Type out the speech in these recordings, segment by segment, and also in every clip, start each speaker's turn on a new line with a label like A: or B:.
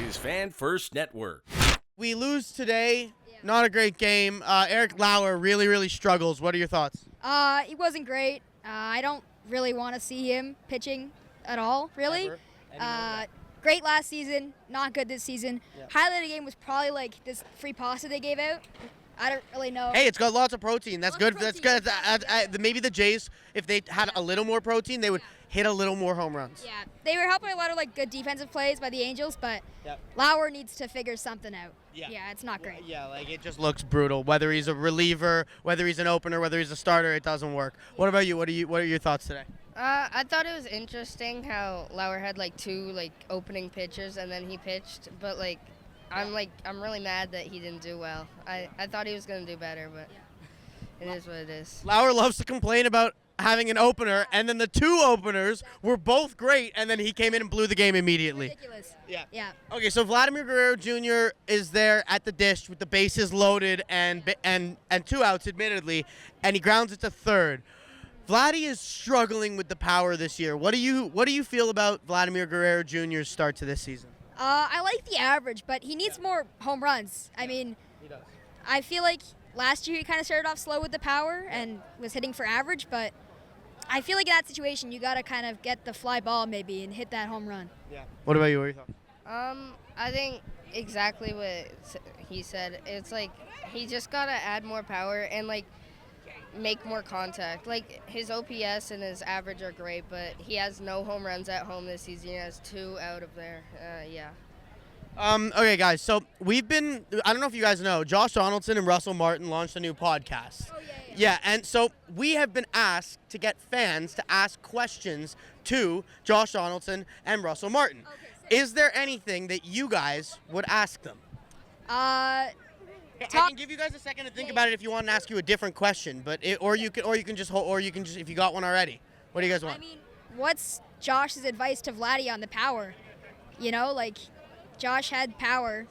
A: is Fan First Network.
B: We lose today. Not a great game. Eric Lauer really struggles. What are your thoughts?
C: He wasn't great. I don't really want to see him pitching at all, really. Great last season, not good this season.
B: Yeah.
C: Highlight of the game was probably like this free pasta they gave out. I don't really know.
B: Hey, it's got lots of protein. That's
C: Lots
B: good.
C: of
B: That's
C: protein,
B: good.
C: exactly.
B: Maybe the Jays, if they had a little more protein, they would hit a little more home runs.
C: Yeah, they were helping a lot of like good defensive plays by the Angels, but
B: Yep.
C: Lauer needs to figure something out.
B: Yeah.
C: It's not great.
B: Yeah, like it just looks brutal. Whether he's a reliever, whether he's an opener, whether he's a starter, it doesn't work. What about you? What are your thoughts today?
D: I thought it was interesting how Lauer had like two like opening pitchers and then he pitched, but like I'm really mad that he didn't do well. I thought he was gonna do better, but it is what it is.
B: Lauer loves to complain about having an opener, and then the two openers were both great, and then he came in and blew the game immediately.
C: Ridiculous.
B: Yeah.
C: Yeah.
B: Okay, so Vladimir Guerrero Jr. is there at the dish with the bases loaded and 2 outs, admittedly, and he grounds it to third. Vladdy is struggling with the power this year. What do you feel about Vladimir Guerrero Jr.'s start to this season?
C: I like the average, but he needs more home runs. I mean,
B: He does.
C: I feel like last year he kind of started off slow with the power and was hitting for average, but I feel like in that situation you got to kind of get the fly ball maybe and hit that home run.
B: Yeah. What about you? What are your thoughts?
D: I think exactly what he said. It's like he just gotta add more power and like make more contact. Like his OPS and his average are great, but he has no home runs at home this season. He has 2 out of there. Yeah.
B: Okay, guys. So I don't know if you guys know, Josh Donaldson and Russell Martin launched a new podcast.
C: Oh, yeah.
B: Yeah, and so we have been asked to get fans to ask questions to Josh Donaldson and Russell Martin.
C: Okay,
B: Is there anything that you guys would ask them?
C: Uh,
B: I
C: Top-
B: can give you guys a second to think about it if you want to ask you a different question, but or you can just if you got one already. What do you guys want?
C: I mean, what's Josh's advice to Vladdy on the power? You know, like Josh had power.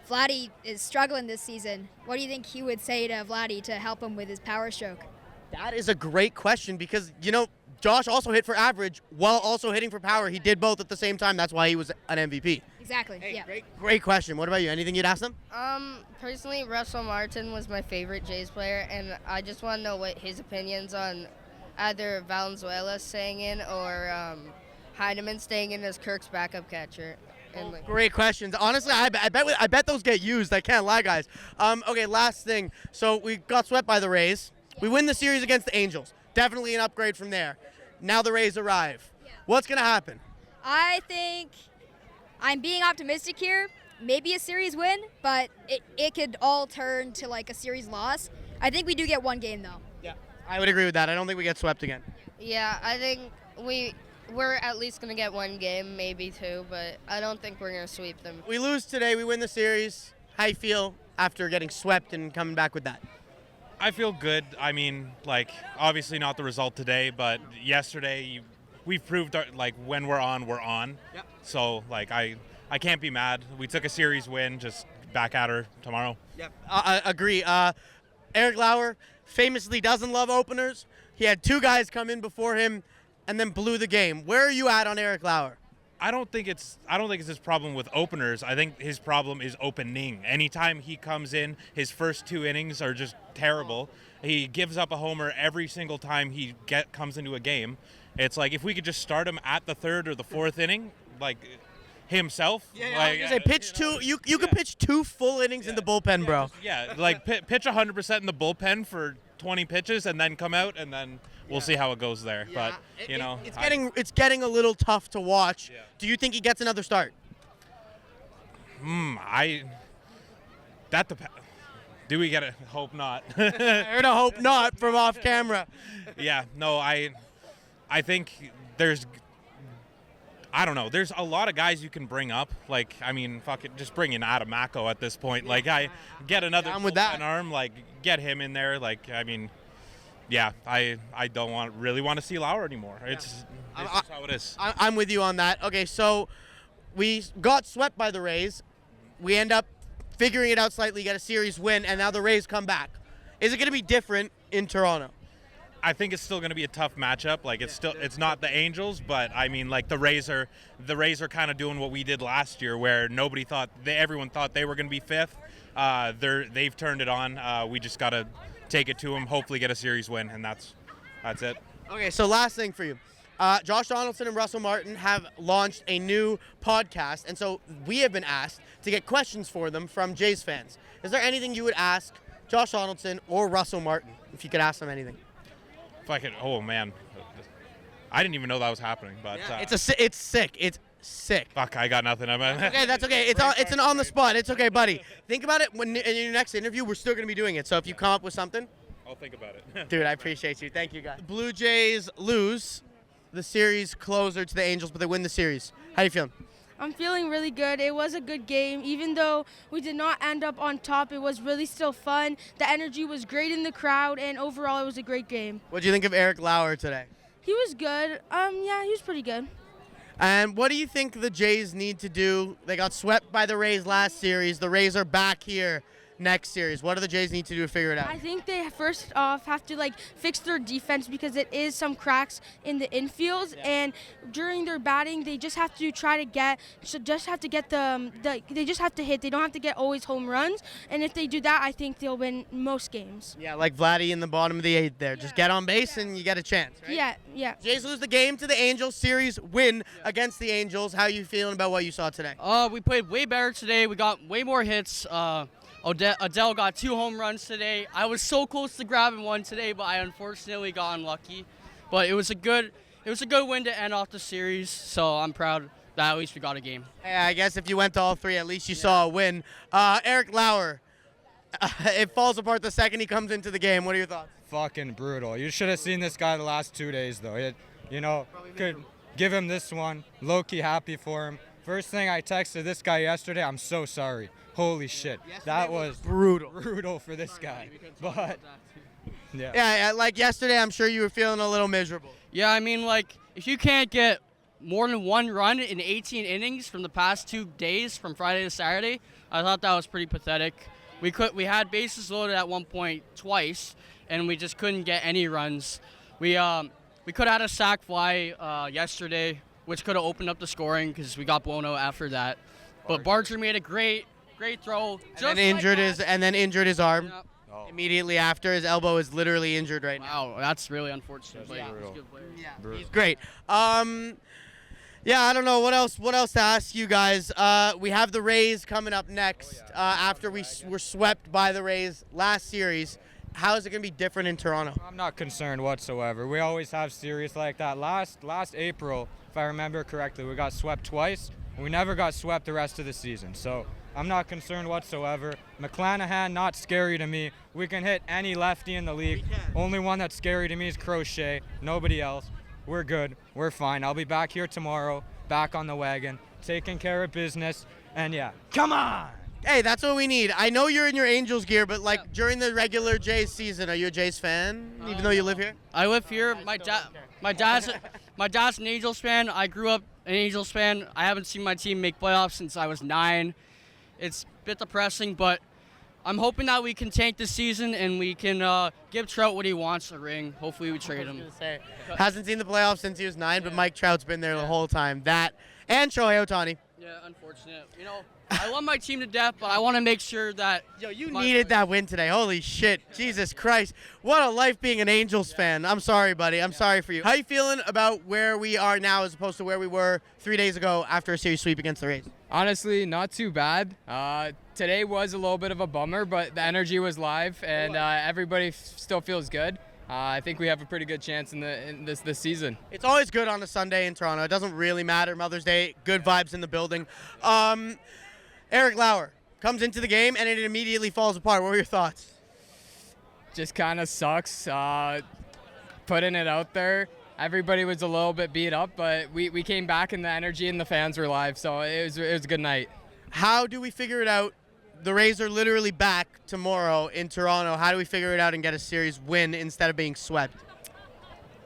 C: Vladdy is struggling this season. What do you think he would say to Vladdy to help him with his power stroke?
B: That is a great question because, Josh also hit for average while also hitting for power. He did both at the same time. That's why he was an MVP.
C: Exactly.
B: Hey,
C: yeah.
B: great question. What about you? Anything you'd ask them?
D: Personally, Russell Martin was my favorite Jays player, and I just want to know what his opinions on either Valenzuela staying in or Heineman staying in as Kirk's backup catcher. And
B: Great questions. Honestly, I bet those get used. I can't lie, guys. Okay, last thing. So we got swept by the Rays. We win the series against the Angels. Definitely an upgrade from there. Now the Rays arrive. What's going to happen?
C: I think I'm being optimistic here. Maybe a series win, but it could all turn to like a series loss. I think we do get one game though.
B: Yeah, I would agree with that. I don't think we get swept again.
D: yeah, I think we're at least going to get one game, maybe 2, but I don't think we're going to sweep them.
B: We lose today. We win the series. How you feel after getting swept and coming back with that?
E: I feel good. I mean, obviously not the result today, but yesterday we've proved when we're on, we're on.
B: Yep.
E: So, I can't be mad. We took a series win, just back at her tomorrow.
B: Yep. I agree. Eric Lauer famously doesn't love openers. He had 2 guys come in before him and then blew the game. Where are you at on Eric Lauer?
E: I don't think it's his problem with openers. I think his problem is opening. Anytime he comes in, his first 2 innings are just terrible. He gives up a homer every single time he comes into a game. It's like if we could just start him at the 3rd or the 4th inning, himself.
B: I was gonna say pitch 2. You could pitch 2 full innings in the bullpen, bro.
E: Pitch 100% in the bullpen for 20 pitches and then come out and then we'll see how it goes there.
B: Yeah.
E: But
B: it's getting a little tough to watch.
E: Yeah.
B: Do you think he gets another start?
E: That depends. Do we get it? Hope not.
B: I hope not from off camera.
E: Yeah, no, I think I don't know. There's a lot of guys you can bring up. Fuck it, just bring in Adamako at this point. I get another
B: Down with that.
E: arm. Get him in there. Yeah, I don't really want to see Lauer anymore. It's just how it is.
B: I'm with you on that. Okay, so we got swept by the Rays. We end up figuring it out slightly, get a series win, and now the Rays come back. Is it going to be different in Toronto?
E: I think it's still going to be a tough matchup. Like it's not the Angels, but I mean, like the Rays are kind of doing what we did last year, where everyone thought they were going to be fifth. They've turned it on. We just got to take it to them, hopefully get a series win, and that's it.
B: Okay, so last thing for you. Josh Donaldson and Russell Martin have launched a new podcast, and so we have been asked to get questions for them from Jays fans. Is there anything you would ask Josh Donaldson or Russell Martin, if you could ask them anything?
E: If I could, oh man, I didn't even know that was happening. But
B: it's sick. It's sick.
E: Fuck, I got nothing.
B: Okay, that's okay. It's an on the spot. It's okay, buddy. Think about it when in your next interview. We're still gonna be doing it. So if you come up with something,
E: I'll think about it.
B: dude, I appreciate you. Thank you, guys. Blue Jays lose the series closer to the Angels, but they win the series. How you feeling?
A: I'm feeling really good. It was a good game. Even though we did not end up on top, it was really still fun. The energy was great in the crowd, and overall it was a great game.
B: What do you think of Eric Lauer today?
A: He was good. Yeah, he was pretty good.
B: And what do you think the Jays need to do? They got swept by the Rays last series. The Rays are back here next series. What do the Jays need to do to figure it out?
A: I think they first off have to fix their defense because it is some cracks in the infield, and during their batting they just have to try to get they just have to hit. They don't have to get always home runs, and if they do that, I think they'll win most games.
B: Yeah, like Vladdy in the bottom of the 8th there. Just get on base and you get a chance, right?
A: Yeah.
B: Jays lose the game to the Angels. Series win against the Angels. How are you feeling about what you saw today?
F: We played way better today. We got way more hits. Adele got 2 home runs today. I was so close to grabbing one today, but I unfortunately got unlucky. But it was a good win to end off the series, so I'm proud that at least we got a game.
B: Hey, I guess if you went to all 3, at least you saw a win. Eric Lauer, it falls apart the second he comes into the game. What are your thoughts?
G: Fucking brutal. You should have seen this guy the last 2 days, though. Could give him this one. Low-key happy for him. First thing I texted this guy yesterday, I'm so sorry. Holy shit. That was brutal for this guy. But, yeah.
B: Yeah, like yesterday, I'm sure you were feeling a little miserable.
F: Yeah, I mean, if you can't get more than 1 run in 18 innings from the past 2 days, from Friday to Saturday, I thought that was pretty pathetic. We had bases loaded at one point twice, and we just couldn't get any runs. We could have had a sac fly yesterday, which could have opened up the scoring because we got blown out after that. But Barger made a great throw.
B: And then injured his arm. Yep.
G: Oh.
B: Immediately after. His elbow is literally injured right now.
F: Wow, that's really unfortunate.
G: That's
F: He's
G: brutal.
F: a good player.
B: Yeah, he's great. Yeah, I don't know what else to ask you guys. We have the Rays coming up next after we were swept by the Rays last series. How is it going to be different in Toronto?
G: I'm not concerned whatsoever. We always have series like that. Last April, if I remember correctly, we got swept twice. We never got swept the rest of the season. So I'm not concerned whatsoever. McClanahan, not scary to me. We can hit any lefty in the league. Only one that's scary to me is Crochet. Nobody else. We're good. We're fine. I'll be back here tomorrow, back on the wagon, taking care of business. And yeah, come on!
B: Hey, that's what we need. I know you're in your Angels gear, but during the regular Jays season, are you a Jays fan, even though you live here?
F: I live here. My dad's an Angels fan. I grew up an Angels fan. I haven't seen my team make playoffs since I was 9. It's a bit depressing, but I'm hoping that we can tank this season and we can give Trout what he wants, a ring. Hopefully we trade him.
B: Hasn't seen the playoffs since he was 9, but Mike Trout's been there the whole time. That and Shohei Ohtani.
F: Yeah, unfortunate. I love my team to death, but I want to make sure that...
B: Yo, you needed that win today. Holy shit. Jesus Christ. What a life being an Angels fan. I'm sorry, buddy. I'm sorry for you. How you feeling about where we are now as opposed to where we were 3 days ago after a series sweep against the Rays?
H: Honestly, not too bad. Today was a little bit of a bummer, but the energy was live, and everybody still feels good. I think we have a pretty good chance in this season.
B: It's always good on a Sunday in Toronto. It doesn't really matter. Mother's Day, good vibes in the building. Eric Lauer comes into the game, and it immediately falls apart. What were your thoughts?
H: Just kind of sucks putting it out there. Everybody was a little bit beat up, but we came back, and the energy and the fans were live, so it was a good night.
B: How do we figure it out? The Rays are literally back tomorrow in Toronto. How do we figure it out and get a series win instead of being swept?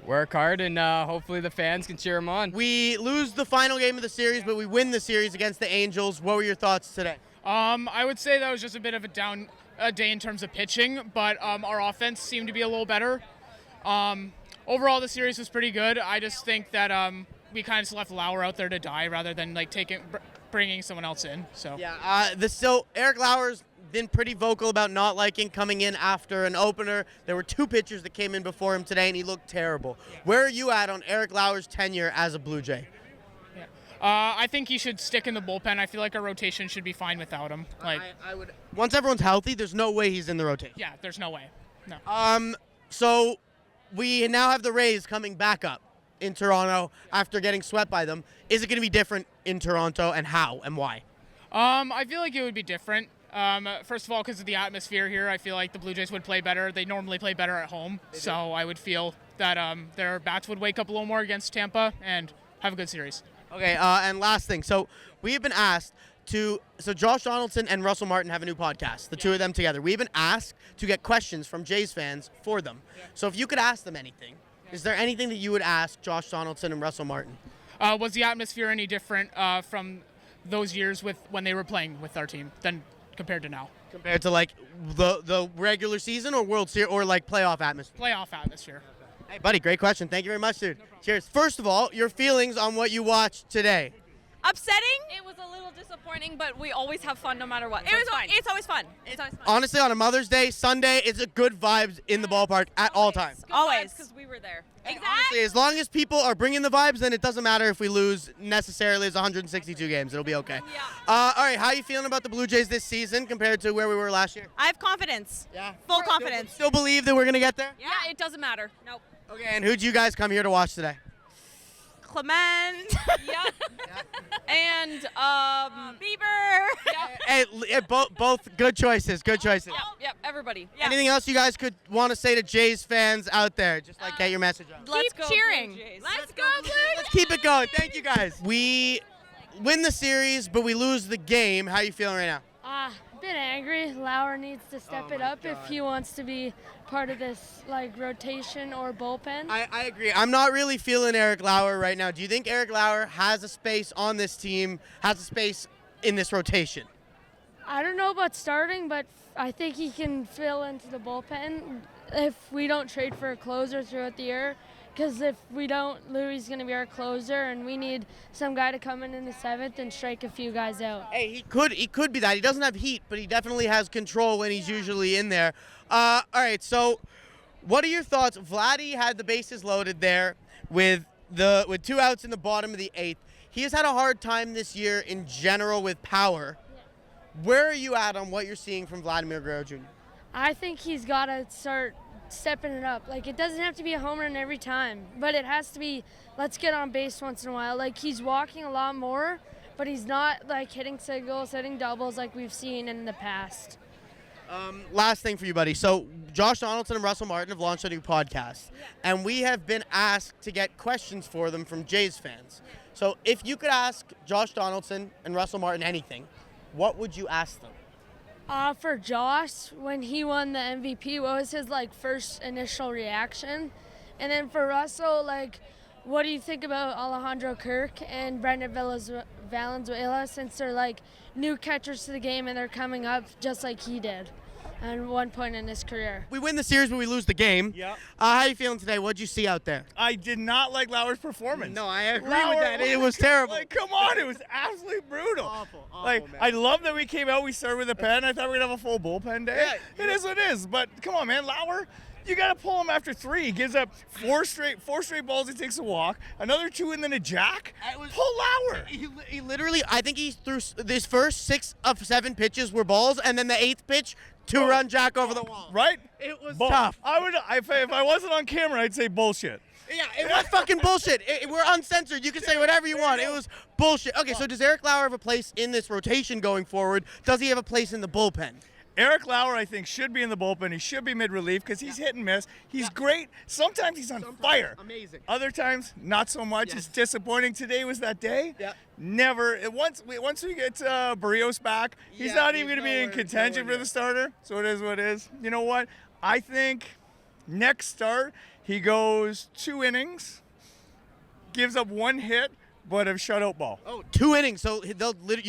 H: Work hard, and hopefully the fans can cheer them on.
B: We lose the final game of the series, but we win the series against the Angels. What were your thoughts today?
I: I would say that was just a bit of a down day in terms of pitching, but our offense seemed to be a little better. Overall, the series was pretty good. I just think that we kind of just left Lauer out there to die rather than like bringing someone else in. So
B: Yeah. So Eric Lauer's been pretty vocal about not liking coming in after an opener. There were 2 pitchers that came in before him today, and he looked terrible. Yeah. Where are you at on Eric Lauer's tenure as a Blue Jay?
I: I think he should stick in the bullpen. I feel like our rotation should be fine without him. Like,
B: I would. Once everyone's healthy, there's no way he's in the rotation.
I: Yeah, there's no way. No.
B: So we now have the Rays coming back up in Toronto after getting swept by them. Is it going to be different in Toronto, and how and why?
I: I feel like it would be different. First of all, because of the atmosphere here, I feel like the Blue Jays would play better. They normally play better at home, so I would feel that their bats would wake up a little more against Tampa and have a good series.
B: Okay, and last thing. So we have been asked to. So Josh Donaldson and Russell Martin have a new podcast. The two of them together. We've been asked to get questions from Jays fans for them. Yeah. So if you could ask them anything, is there anything that you would ask Josh Donaldson and Russell Martin?
I: Was the atmosphere any different from those years when they were playing with our team than compared to now?
B: Compared to like the regular season or World Series or like playoff atmosphere?
I: Playoff atmosphere.
B: Hey, buddy, great question. Thank you very much, dude. No Cheers. First of all, your feelings on what you watched today.
J: Upsetting. It was a little disappointing, but we always have fun no matter what. So it's fine. It's always fun. It's always fun.
B: Honestly, on a Mother's Day, Sunday, it's a good vibes in the ballpark at all times.
J: Always, because we were there.
B: Exactly. Honestly, as long as people are bringing the vibes, then it doesn't matter if we lose necessarily. It's 162 games. It'll be okay.
J: Yeah.
B: All right, how are you feeling about the Blue Jays this season compared to where we were last year?
J: I have confidence.
B: Yeah.
J: Full confidence.
B: Still believe that we're going to get there?
J: Yeah, it doesn't matter. Nope.
B: Okay, and who'd you guys come here to watch today?
J: Clement. Yep. And Bieber.
B: Hey, both good choices. Good choices.
J: Yep. Everybody. Yeah.
B: Anything else you guys could want to say to Jays fans out there? Just like get your message out.
J: Keep cheering. Let's go Blue Jays.
B: Let's keep it going. Thank you guys. We win the series, but we lose the game. How are you feeling right now?
K: A bit angry. Lauer needs to step it up if he wants to be part of this rotation or bullpen.
B: I agree. I'm not really feeling Eric Lauer right now. Do you think Eric Lauer has a space on this team, has a space in this rotation?
K: I don't know about starting, but I think he can fill into the bullpen if we don't trade for a closer throughout the year. Because if we don't, Louie's going to be our closer, and we need some guy to come in the 7th and strike a few guys out.
B: Hey, he could be that. He doesn't have heat, but he definitely has control when he's usually in there. All right, so what are your thoughts? Vladdy had the bases loaded there with 2 outs in the bottom of the 8th. He has had a hard time this year in general with power. Where are you at on what you're seeing from Vladimir Guerrero Jr.?
K: I think he's got to start stepping it up. It doesn't have to be a home run every time, but it has to be, let's get on base once in a while. He's walking a lot more, but he's not hitting singles, hitting doubles like we've seen in the past.
B: Last thing for you, buddy. So Josh Donaldson and Russell Martin have launched a new podcast, and we have been asked to get questions for them from Jays fans. So if you could ask Josh Donaldson and Russell Martin anything, what would you ask them?
K: For Josh, when he won the MVP, what was his first initial reaction? And then for Russell, what do you think about Alejandro Kirk and Brendan Valenzuela, since they're new catchers to the game and they're coming up just like he did at one point in his career?
B: We win the series, but we lose the game.
L: Yeah.
B: How are you feeling today? What'd you see out there?
L: I did not like Lauer's performance.
B: No, I agree with that. It was terrible.
L: Come on, it was absolutely brutal.
B: Awful,
L: man. I love that we came out, we started with a pen. I thought we were going to have a full bullpen day.
B: Yeah,
L: it is what it is. But come on, man, Lauer, you got to pull him after 3. He gives up 4 straight balls. He takes a walk. Another 2 and then a jack. Pull Lauer.
B: He literally, I think he threw his first 6 of 7 pitches were balls, and then the 8th pitch, 2-run jack over the wall.
L: Right?
B: It was tough.
L: If I wasn't on camera, I'd say bullshit.
B: Yeah, it was fucking bullshit. We're uncensored. You can say whatever you want. It was bullshit. Okay, so does Eric Lauer have a place in this rotation going forward? Does he have a place in the bullpen?
L: Eric Lauer, I think, should be in the bullpen. He should be mid-relief because he's hit and miss. He's great. Sometimes he's on fire.
B: Amazing.
L: Other times, not so much.
B: Yes.
L: It's disappointing. Today was that day.
B: Yeah.
L: Never. Once we get Barrios back, he's not even going to be in contention for the starter. So it is what it is. You know what? I think next start, he goes 2 innings, gives up 1 hit, but a shutout ball.
B: Oh, 2 innings. So you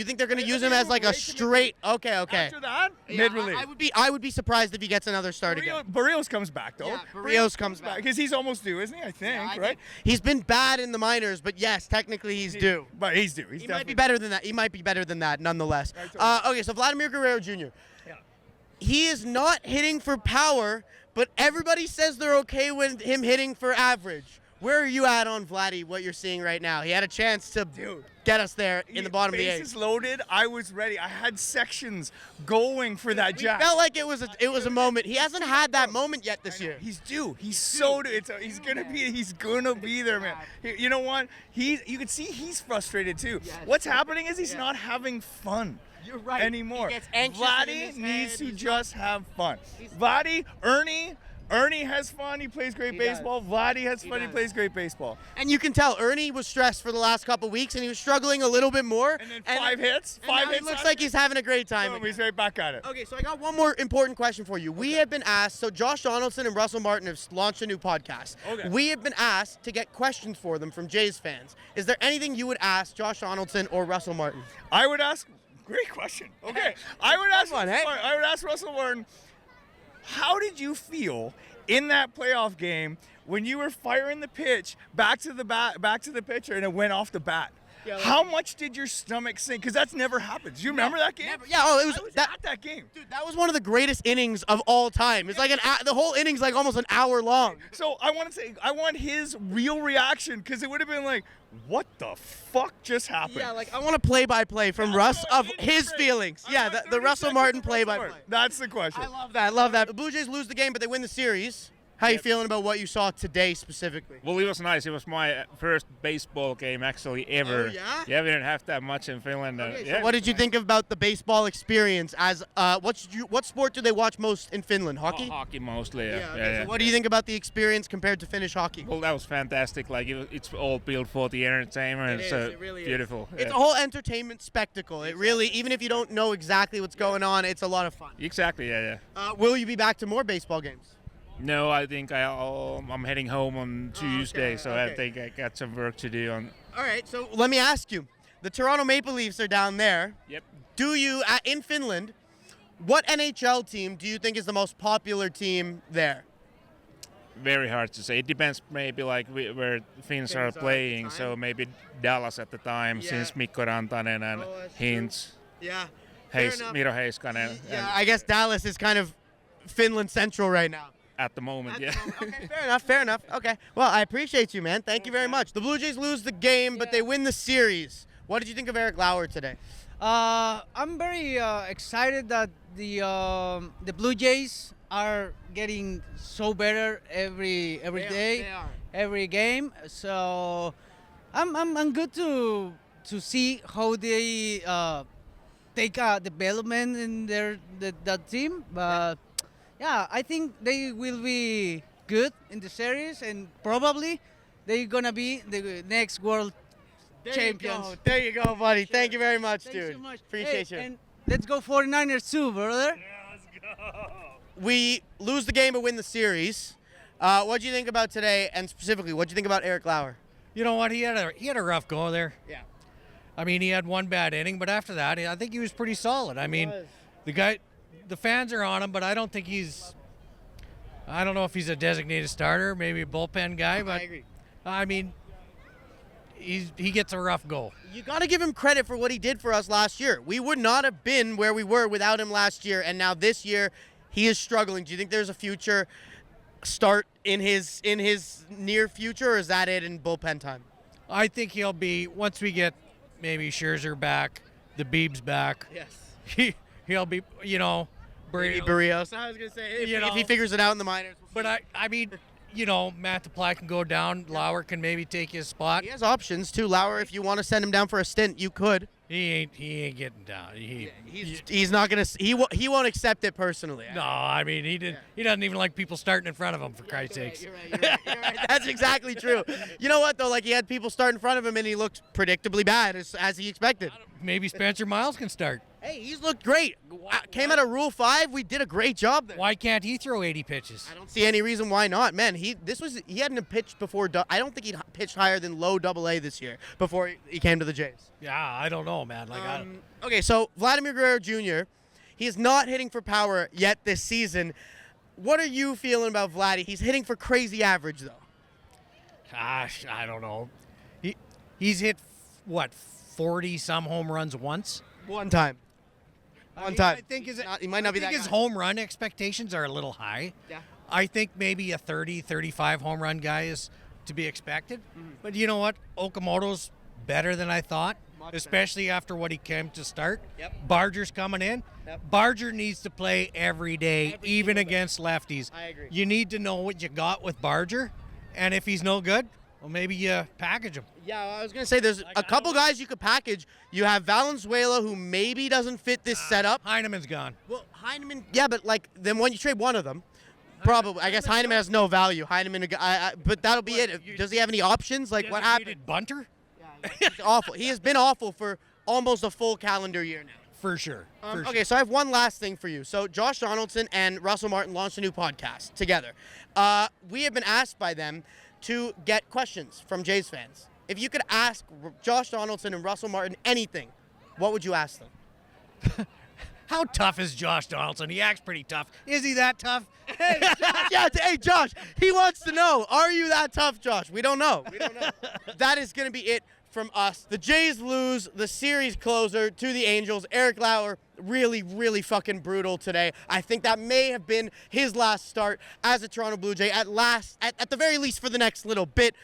B: think they're going to use him as like a straight? Okay.
L: After that,
B: Yeah,
L: mid-relief.
B: I would be surprised if he gets another start again.
L: Barrios comes back, though.
B: Yeah, Barrios comes back.
L: Because he's almost due, isn't he? I think,
B: I
L: right?
B: think he's been bad in the minors, but yes, technically he's due.
L: But he's due.
B: He might be better than that. He might be better than that, nonetheless. Okay, so Vladimir Guerrero Jr.
L: Yeah.
B: He is not hitting for power, but everybody says they're okay with him hitting for average. Where are you at on Vladdy, what you're seeing right now? He had a chance to get us there in the bottom of the eighth.
L: Bases loaded. I was ready. I had sections going for that jack.
B: Felt like it was a moment. He hasn't had that moment yet this year.
L: He's due. He's so due. He's gonna be there, man. You know what? You can see he's frustrated too. What's happening is he's not having fun.
B: You're right.
L: Anymore.
B: He gets anxious in
L: Vladdy
B: his
L: needs
B: head.
L: to just have fun. Vladdy, Ernie has fun. He plays great baseball. Vladdy has fun. He plays great baseball.
B: And you can tell Ernie was stressed for the last couple weeks, and he was struggling a little bit more.
L: And then 5 hits.
B: Now he looks like he's having a great time.
L: Boom, he's right back at it.
B: Okay, so I got one more important question for you. We have been asked, so Josh Donaldson and Russell Martin have launched a new podcast.
L: Okay.
B: We have been asked to get questions for them from Jays fans. Is there anything you would ask Josh Donaldson or Russell Martin?
L: I would ask. Great question. Okay, I would ask Russell Martin. How did you feel in that playoff game when you were firing the pitch back to the pitcher and it went off the bat? Yeah, how much did your stomach sink? Because that's never happened. Do you remember that game?
B: Never. Yeah. Oh, it was,
L: I was at that game.
B: Dude, that was one of the greatest innings of all time. It's like the whole inning's like almost an hour long.
L: So I want his real reaction because it would have been like, what the fuck just happened?
B: Yeah, like I want a play-by-play from Russ of his feelings. Yeah, the Russell Martin play-by-play.
L: That's the question.
B: I love that. The Blue Jays lose the game, but they win the series. How you feeling about what you saw today specifically?
M: Well, it was nice. It was my first baseball game actually ever.
B: Oh, yeah?
M: Yeah, we didn't have that much in Finland.
B: So what did you think about the baseball experience? As what sport do they watch most in Finland? Hockey?
M: Hockey mostly. Yeah.
B: Okay, so what do you think about the experience compared to Finnish hockey?
M: Well, that was fantastic. Like it's all built for the entertainment.
B: It really
M: beautiful.
B: It's a whole entertainment spectacle. It really, even if you don't know exactly what's going on, it's a lot of fun.
M: Exactly. Yeah.
B: Will you be back to more baseball games?
M: No, I think I'm heading home on Tuesday, so I think I got some work to do on.
B: All right, so let me ask you. The Toronto Maple Leafs are down there.
M: Yep.
B: Do you, in Finland, what NHL team do you think is the most popular team there?
M: Very hard to say. It depends maybe like where Finns are playing, so maybe Dallas at the time, since Mikko Rantanen and Hintz.
B: Yeah.
M: Miro Heiskanen.
B: Yeah, I guess Dallas is kind of Finland Central right now.
M: At the moment, yeah.
B: Okay, fair enough. Okay. Well, I appreciate you, man. Thank you very much. The Blue Jays lose the game, but they win the series. What did you think of Eric Lauer today?
N: I'm very excited that the Blue Jays are getting so better every day,
B: they are.
N: every game. So I'm good to see how they take development in that team, but. Yeah, I think they will be good in the series, and probably they're gonna be the next world champions.
B: There you go, buddy. Sure. Thank you very much,
N: Thanks
B: dude.
N: so much.
B: Appreciate you.
N: And let's go 49ers too, brother.
L: Yeah, let's go.
B: We lose the game but win the series. What do you think about today, and specifically, what do you think about Eric Lauer?
O: You know what? He had a rough go there.
B: Yeah.
O: I mean, he had one bad inning, but after that, I think he was pretty solid. I mean, the fans are on him, but I don't think I don't know if he's a designated starter, maybe a bullpen guy, but
B: I agree.
O: I mean, he gets a rough go.
B: You got to give him credit for what he did for us last year. We would not have been where we were without him last year, and now this year he is struggling. Do you think there's a future start in his near future, or is that it in bullpen time?
O: I think he'll be, once we get maybe Scherzer back, the Beebs back.
B: Yes.
O: He'll be,
B: Barrios. I was going to say, if he figures it out in the minors.
O: But I mean, Matt DePlatte can go down. Lauer can maybe take his spot.
B: He has options too. Lauer, if you want to send him down for a stint, you could.
O: He ain't getting down.
B: He's not gonna. He won't accept it personally.
O: No, I mean he doesn't even like people starting in front of him. For Christ's sakes.
B: You're right. That's exactly true. You know what though? Like he had people start in front of him and he looked predictably bad as he expected.
O: Maybe Spencer Miles can start.
B: Hey, he's looked great. came out of Rule 5. We did a great job there.
O: Why can't he throw 80 pitches?
B: I don't see any reason why not. Man, he hadn't pitched before. I don't think he'd pitched higher than low AA this year before he came to the Jays.
O: Yeah, I don't know, man.
B: Okay, so Vladimir Guerrero Jr., he is not hitting for power yet this season. What are you feeling about Vladdy? He's hitting for crazy average, though.
O: Gosh, I don't know. He's hit, 40-some home runs once?
B: One time.
O: I think
B: he might not be that
O: his
B: guy.
O: home run expectations are a little high.
B: Yeah.
O: I think maybe a 30, 35 home run guy is to be expected. But you know what? Okamoto's better than I thought, especially after what he came to start.
B: Yep.
O: Barger's coming in.
B: Yep.
O: Barger needs to play every day, even against lefties.
B: I agree.
O: You need to know what you got with Barger, and if he's no good, well, maybe you package him.
B: Yeah, I was going to say there's a couple guys you could package. You have Valenzuela, who maybe doesn't fit this setup.
O: Heineman's gone.
B: Well, Heineman, yeah, but then when you trade one of them, probably. I guess Heineman has no value. Heineman, but that'll be it. Does he have any options? Like, what happened?
O: Bunter?
B: Yeah, he's awful. He has been awful for almost a full calendar year now.
O: For sure.
B: Okay, so I have one last thing for you. So Josh Donaldson and Russell Martin launched a new podcast together. We have been asked by them to get questions from Jays fans. If you could ask Josh Donaldson and Russell Martin anything, what would you ask them?
O: How tough is Josh Donaldson? He acts pretty tough. Is he that tough?
B: Hey, Josh, he wants to know, are you that tough, Josh? We don't know. That is going to be it from us. The Jays lose the series closer to the Angels. Eric Lauer, really, really fucking brutal today. I think that may have been his last start as a Toronto Blue Jay, at the very least for the next little bit.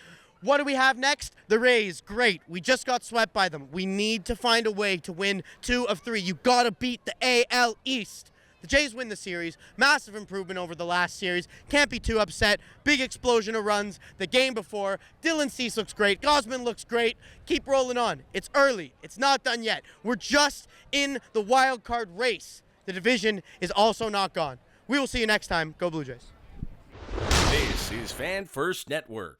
B: What do we have next? The Rays. Great. We just got swept by them. We need to find a way to win 2 of 3. You got to beat the AL East. The Jays win the series. Massive improvement over the last series. Can't be too upset. Big explosion of runs. The game before. Dylan Cease looks great. Gosman looks great. Keep rolling on. It's early. It's not done yet. We're just in the wild card race. The division is also not gone. We will see you next time. Go Blue Jays.
P: This is Fan First Network.